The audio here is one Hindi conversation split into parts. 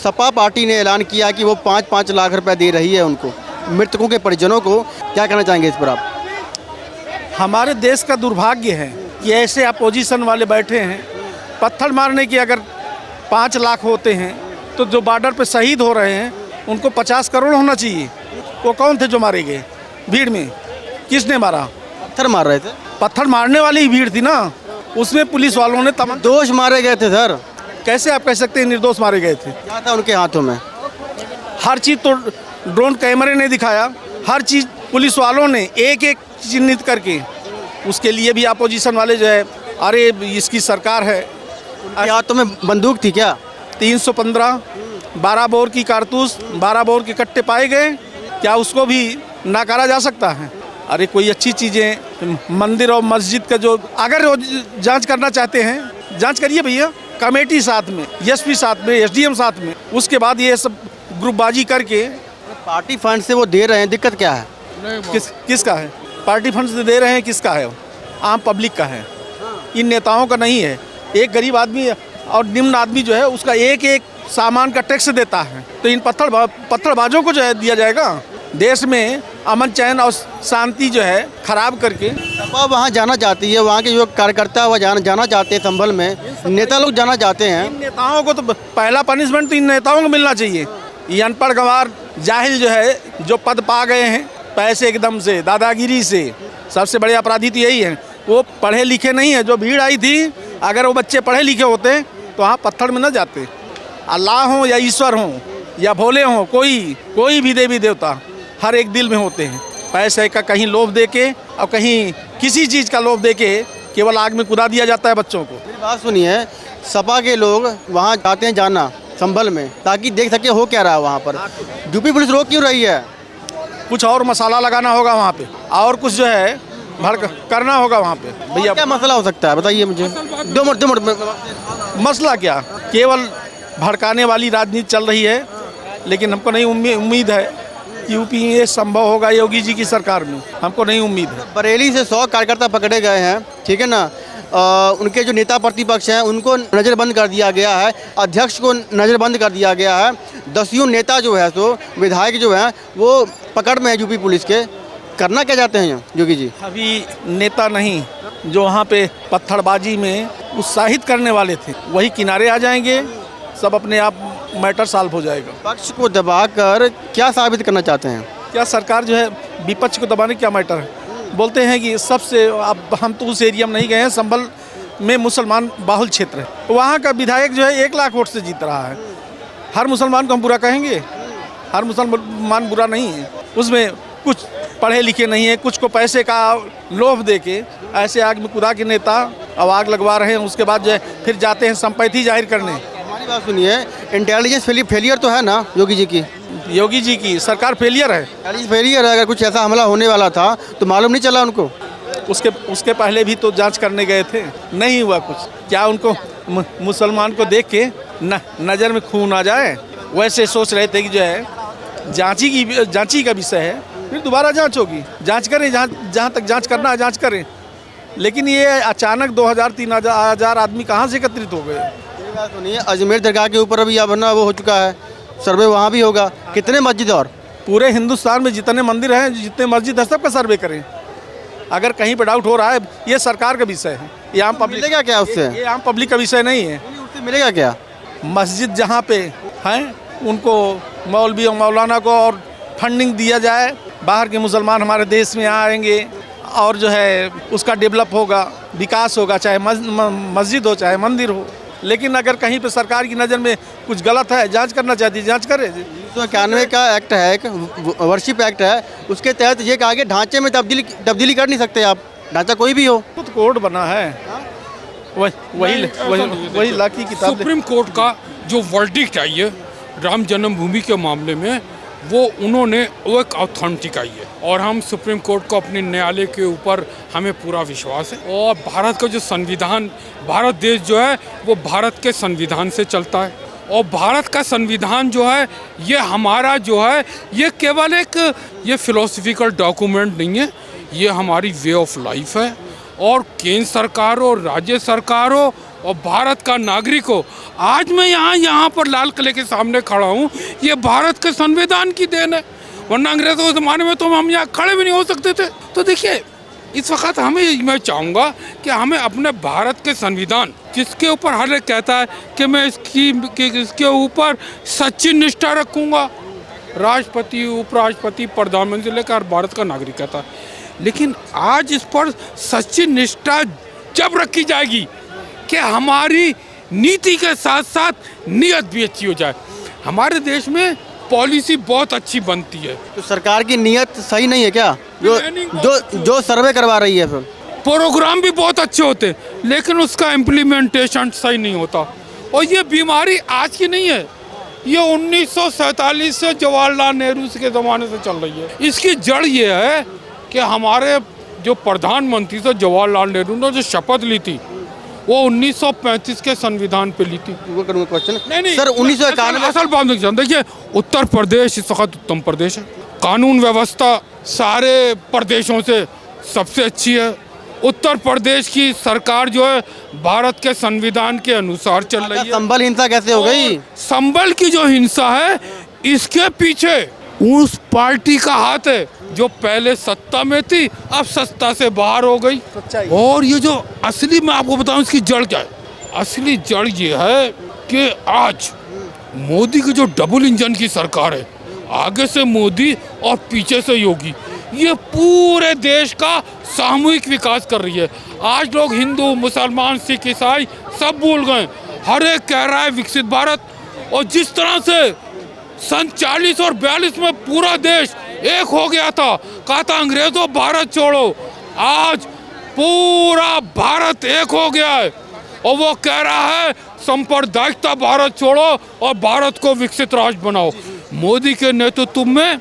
सपा पार्टी ने ऐलान किया कि वो 5-5 लाख रुपए दे रही है उनको, मृतकों के परिजनों को। क्या कहना चाहेंगे इस पर आप? हमारे देश का दुर्भाग्य है कि ऐसे अपोजिशन वाले बैठे हैं। पत्थर मारने की अगर 5 लाख होते हैं तो जो बॉर्डर पे शहीद हो रहे हैं उनको 50 करोड़ होना चाहिए। वो कौन थे जो मारे गए भीड़ में? किसने मारा? पत्थर मार रहे थे, पत्थर मारने वाली ही भीड़ थी ना, उसमें पुलिस वालों ने दोष मारे गए थे सर। कैसे आप कह सकते हैं निर्दोष मारे गए थे? क्या था उनके हाथों में? हर चीज़ तो ड्रोन कैमरे ने दिखाया, हर चीज़ पुलिस वालों ने एक एक चिन्हित करके। उसके लिए भी अपोजिशन वाले जो है, अरे इसकी सरकार है। उनके हाथों में बंदूक थी क्या? 315 12 बोर की कारतूस, 12 बोर के कट्टे पाए गए। क्या उसको भी नकारा जा सकता है? अरे कोई अच्छी चीज़ें, मंदिर और मस्जिद का जो अगर वो जांच करना चाहते हैं, जांच करिए भैया। कमेटी साथ में, एसपी साथ में, एसडीएम साथ में। उसके बाद ये सब ग्रुपबाजी करके पार्टी फंड से वो दे रहे हैं, दिक्कत क्या है? किसका है? पार्टी फंड से दे रहे हैं, किसका है? आम पब्लिक का है, इन नेताओं का नहीं है। एक गरीब आदमी और निम्न आदमी जो है उसका एक एक सामान का टैक्स देता है। तो इन पत्थरबाजों को जो है दिया जाएगा? देश में अमन चैन और शांति जो है खराब करके। सपा वहाँ जाना चाहती है, वहाँ के जो कार्यकर्ता वह जाना चाहते हैं, संभल में नेता लोग जाना चाहते हैं। इन नेताओं को तो पहला पनिशमेंट तो इन नेताओं को मिलना चाहिए। ये अनपढ़ गंवार जाहिल जो है, जो पद पा गए हैं पैसे एकदम से, दादागिरी से, सबसे बड़े अपराधी तो यही है। वो पढ़े लिखे नहीं है। जो भीड़ आई थी, अगर वो बच्चे पढ़े लिखे होते तो वहाँ पत्थर में न जाते। अल्लाह हो या ईश्वर हो या भोले हो, कोई भी देवी देवता हर एक दिल में होते हैं। पैसे का कहीं लोभ देके और कहीं किसी चीज़ का लोभ देके केवल आग में कुदा दिया जाता है बच्चों को। मेरी बात सुनिए, सपा के लोग वहाँ जाते हैं जाना संभल में, ताकि देख सके हो क्या रहा है वहाँ पर। यूपी पुलिस रोक क्यों रही है? कुछ और मसाला लगाना होगा वहाँ पे, और कुछ जो है करना होगा वहाँ पे। भैया क्या मसला हो सकता है बताइए मुझे? 2 मिनट। मसला क्या? केवल भड़काने वाली राजनीति चल रही है। लेकिन हमको नहीं उम्मीद है कि यूपी में ये संभव होगा योगी जी की सरकार में। हमको नहीं उम्मीद है। बरेली से 100 कार्यकर्ता पकड़े गए हैं, ठीक है ना। उनके जो नेता प्रतिपक्ष हैं उनको नज़रबंद कर दिया गया है, अध्यक्ष को नज़रबंद कर दिया गया है। 10 नेता जो है, तो विधायक जो हैं वो पकड़ में है यूपी पुलिस के। करना क्या चाहते हैं योगी जी? अभी नेता नहीं, जो वहाँ पे पत्थरबाजी में उत्साहित करने वाले थे वही किनारे आ जाएंगे, सब अपने आप मैटर सॉल्व हो जाएगा। पक्ष को दबाकर क्या साबित करना चाहते हैं? क्या सरकार जो है विपक्ष को दबाने क्या मैटर है? बोलते हैं कि सबसे, अब हम तो उस एरिया में नहीं गए हैं, संभल में मुसलमान बाहुल क्षेत्र है, वहाँ का विधायक जो है 1 लाख वोट से जीत रहा है। हर मुसलमान को हम बुरा कहेंगे? हर मुसलमान बुरा नहीं है। उसमें कुछ पढ़े लिखे नहीं है, कुछ को पैसे का लोभ देके ऐसे आग में कुदा के नेता अब आग लगवा रहे हैं। उसके बाद जो है फिर जाते हैं संपत्ति जाहिर करने। हमारी बात सुनिए, इंटेलिजेंस फेलियर तो है ना योगी जी की? योगी जी की सरकार फेलियर है। इंटेलिजेंस फेलियर है। अगर कुछ ऐसा हमला होने वाला था तो मालूम नहीं चला उनको? उसके पहले भी तो जांच करने गए थे, नहीं हुआ कुछ। क्या उनको मुसलमान को देख के नज़र में खून आ जाए? वैसे सोच रहे थे कि जो है जांची का विषय है, फिर दोबारा जांच होगी। जांच करें, जहाँ तक जांच करना है जांच करें। लेकिन ये अचानक 2000-3000 आदमी कहाँ से एकत्रित हो गए? सुनिए, अजमेर दरगाह के ऊपर अभी अब ना वो हो चुका है, सर्वे वहाँ भी होगा। कितने मस्जिद? और पूरे हिंदुस्तान में जितने मंदिर हैं, जितने मस्जिद है, सबका सर्वे करें। अगर कहीं पर डाउट हो रहा है, ये सरकार का विषय है, ये आम पब्लिक। मिलेगा क्या उससे? ये आम पब्लिक का विषय नहीं है। उससे मिलेगा क्या? मस्जिद जहाँ पे हैं उनको, मौलवी और मौलाना को और फंडिंग दिया जाए। बाहर के मुसलमान हमारे देश में आएंगे और जो है उसका डेवलप होगा, विकास होगा, चाहे मस्जिद हो चाहे मंदिर हो। लेकिन अगर कहीं पे सरकार की नज़र में कुछ गलत है, जांच करना चाहती है, जांच करे। 1991 का एक्ट है, एक वर्शिप एक्ट है, उसके तहत ये कहा कि ढांचे में तब्दीली कर नहीं सकते आप, ढांचा कोई भी हो। तो कोड बना है, वही ला की किताब। सुप्रीम कोर्ट का जो वर्डिक्ट है ये राम जन्मभूमि के मामले में, वो उन्होंने वो एक ऑथेंटिक आई है और हम सुप्रीम कोर्ट को अपने न्यायालय के ऊपर हमें पूरा विश्वास है। और भारत का जो संविधान, भारत देश जो है वो भारत के संविधान से चलता है और भारत का संविधान जो है ये हमारा जो है ये केवल एक ये फिलोसफिकल डॉक्यूमेंट नहीं है, ये हमारी वे ऑफ लाइफ है। और केंद्र सरकार हो, राज्य सरकार हो, और भारत का नागरिक हो। आज मैं यहाँ पर लाल किले के सामने खड़ा हूँ, ये भारत के संविधान की देन है, वरना अंग्रेज़ों के ज़माने में तो हम यहाँ खड़े भी नहीं हो सकते थे। तो देखिए, इस वक्त मैं चाहूँगा कि हमें अपने भारत के संविधान, जिसके ऊपर हर एक कहता है कि मैं इसके ऊपर सच्ची निष्ठा रखूँगा, राष्ट्रपति, उपराष्ट्रपति, प्रधानमंत्री लेकर भारत का नागरिक कहता है, लेकिन आज इस पर सच्ची निष्ठा जब रखी जाएगी कि हमारी नीति के साथ साथ नीयत भी अच्छी हो जाए। हमारे देश में पॉलिसी बहुत अच्छी बनती है, तो सरकार की नीयत सही नहीं है क्या, जो सर्वे करवा रही है? फिर प्रोग्राम भी बहुत अच्छे होते हैं, लेकिन उसका इम्प्लीमेंटेशन सही नहीं होता। और ये बीमारी आज की नहीं है, ये 1947 से जवाहरलाल नेहरू के ज़माने से चल रही है। इसकी जड़ ये है कि हमारे जो प्रधानमंत्री थे जवाहरलाल नेहरू ने जो शपथ ली थी वो 1935 के संविधान पे ली थी। वो करूँगा क्वेश्चन। नहीं सर, 1991 असल बात नहीं जानते। देखिए, उत्तर प्रदेश इस वक्त उत्तम प्रदेश है, कानून व्यवस्था सारे प्रदेशों से सबसे अच्छी है। उत्तर प्रदेश की सरकार जो है भारत के संविधान के अनुसार चल रही है। संभल हिंसा कैसे हो गई? संभल की जो हिंसा है, इसके पीछे उस पार्टी का हाथ है जो पहले सत्ता में थी, अब सत्ता से बाहर हो गई। और ये जो असली, मैं आपको बताऊं इसकी जड़ क्या है, असली जड़ ये है कि आज मोदी की जो डबल इंजन की सरकार है, आगे से मोदी और पीछे से योगी, ये पूरे देश का सामूहिक विकास कर रही है। आज लोग हिंदू, मुसलमान, सिख, ईसाई सब भूल गए, हर एक कह रहा है विकसित भारत। और जिस तरह से सन 40 और 42 में पूरा देश एक हो गया था, कहा था अंग्रेजों भारत छोड़ो, आज पूरा भारत एक हो गया है और वो कह रहा है सांप्रदायिकता भारत छोड़ो और भारत को विकसित राष्ट्र बनाओ। मोदी के नेतृत्व में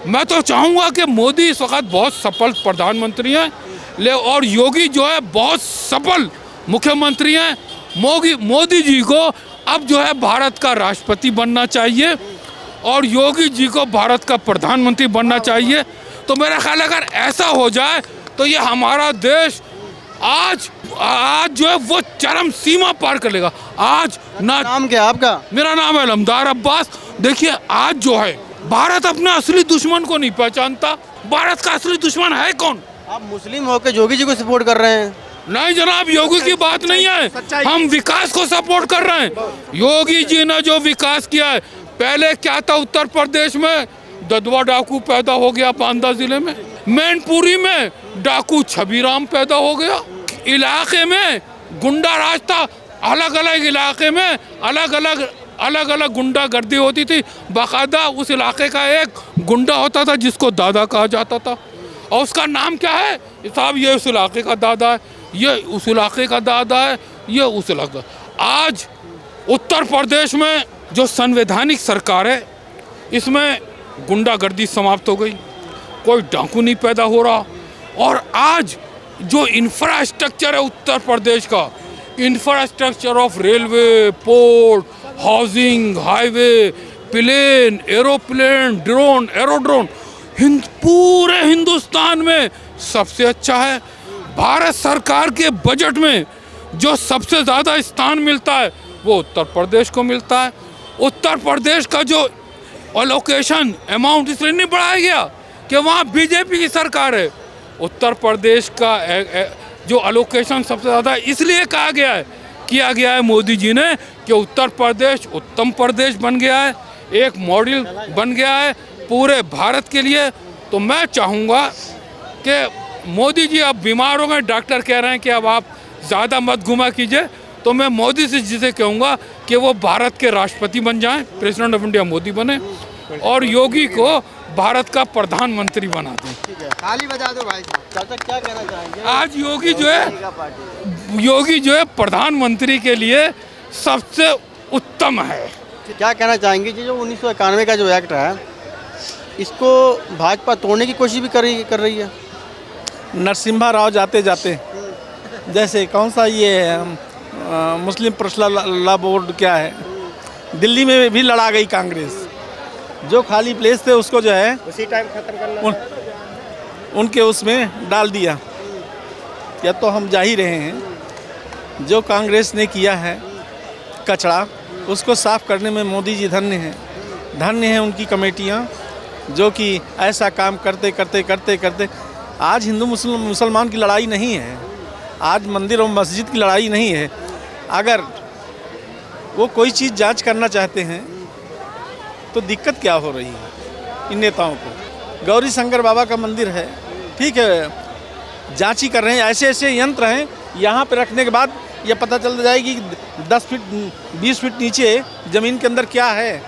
मैं तो चाहूँगा कि मोदी इस वक्त बहुत सफल प्रधानमंत्री हैं, और योगी जो है बहुत सफल मुख्यमंत्री हैं। मोदी जी को अब जो है भारत का राष्ट्रपति बनना चाहिए और योगी जी को भारत का प्रधानमंत्री बनना चाहिए। तो मेरा ख्याल अगर ऐसा हो जाए तो ये हमारा देश आज जो है वो चरम सीमा पार कर लेगा। आज नाम क्या आपका? मेरा नाम है अलमदार अब्बास। देखिए, आज जो है भारत अपने असली दुश्मन को नहीं पहचानता। भारत का असली दुश्मन है कौन? आप मुस्लिम होकर योगी जी को सपोर्ट कर रहे हैं? नहीं जनाब, योगी की बात नहीं है, हम विकास को सपोर्ट कर रहे हैं। योगी जी ने जो विकास किया है, पहले क्या था उत्तर प्रदेश में, ददवा डाकू पैदा हो गया बांदा जिले में, मैनपुरी में डाकू छबीराम पैदा हो गया, इलाके में गुंडा राज था, अलग अलग इलाके में अलग अलग गुंडागर्दी होती थी। बाकायदा उस इलाके का एक गुंडा होता था जिसको दादा कहा जाता था, और उसका नाम क्या है साहब, ये उस इलाके का दादा है, ये उस इलाके का दादा है, ये उस इलाका। आज उत्तर प्रदेश में जो संवैधानिक सरकार है, इसमें गुंडागर्दी समाप्त हो गई, कोई डाकू नहीं पैदा हो रहा। और आज जो इंफ्रास्ट्रक्चर है उत्तर प्रदेश का, infrastructure of railway, port, housing, highway, plane, aeroplane, drone, aerodrone, पूरे हिंदुस्तान में सबसे अच्छा है। भारत सरकार के बजट में जो सबसे ज़्यादा स्थान मिलता है वो उत्तर प्रदेश को मिलता है। उत्तर प्रदेश का जो अलोकेशन अमाउंट इसलिए नहीं बढ़ाया गया कि वहाँ बीजेपी की सरकार है। उत्तर प्रदेश का जो अलोकेशन सबसे ज़्यादा इसलिए किया गया है मोदी जी ने कि उत्तर प्रदेश उत्तम प्रदेश बन गया है, एक मॉडल बन गया है पूरे भारत के लिए। तो मैं चाहूँगा कि मोदी जी अब बीमार हो गए, डॉक्टर कह रहे हैं कि अब आप ज़्यादा मत घुमा कीजिए, तो मैं मोदी से कहूँगा कि वो भारत के राष्ट्रपति बन जाएं, प्रेसिडेंट ऑफ इंडिया मोदी बने, और योगी को भारत का प्रधानमंत्री बना दें। ताली बजा दो भाई साहब। चाचा क्या कहना चाहेंगे? आज योगी जो है प्रधानमंत्री के लिए सबसे उत्तम है। क्या कहना चाहेंगे जी, जो 1991 का जो एक्ट है, इसको भाजपा तोड़ने की कोशिश भी कर रही है? नरसिम्हा राव जाते जाते, जैसे कौन सा ये मुस्लिम पर्सनल लॉ बोर्ड क्या है, दिल्ली में भी लड़ा गई कांग्रेस, जो खाली प्लेस थे उसको जो है उसी टाइम खत्म करना उनके उसमें डाल दिया। या तो हम जा ही रहे हैं, जो कांग्रेस ने किया है कचरा, उसको साफ करने में मोदी जी धन्य हैं। धन्य हैं उनकी कमेटियाँ जो कि ऐसा काम करते करते करते करते आज हिंदू मुसलमान की लड़ाई नहीं है, आज मंदिर और मस्जिद की लड़ाई नहीं है। अगर वो कोई चीज़ जांच करना चाहते हैं तो दिक्कत क्या हो रही है इन नेताओं को। गौरी शंकर बाबा का मंदिर है, ठीक है, जांच ही कर रहे हैं। ऐसे ऐसे यंत्र हैं यहाँ पे रखने के बाद ये पता चल जाएगी 10 फीट 20 फीट नीचे ज़मीन के अंदर क्या है।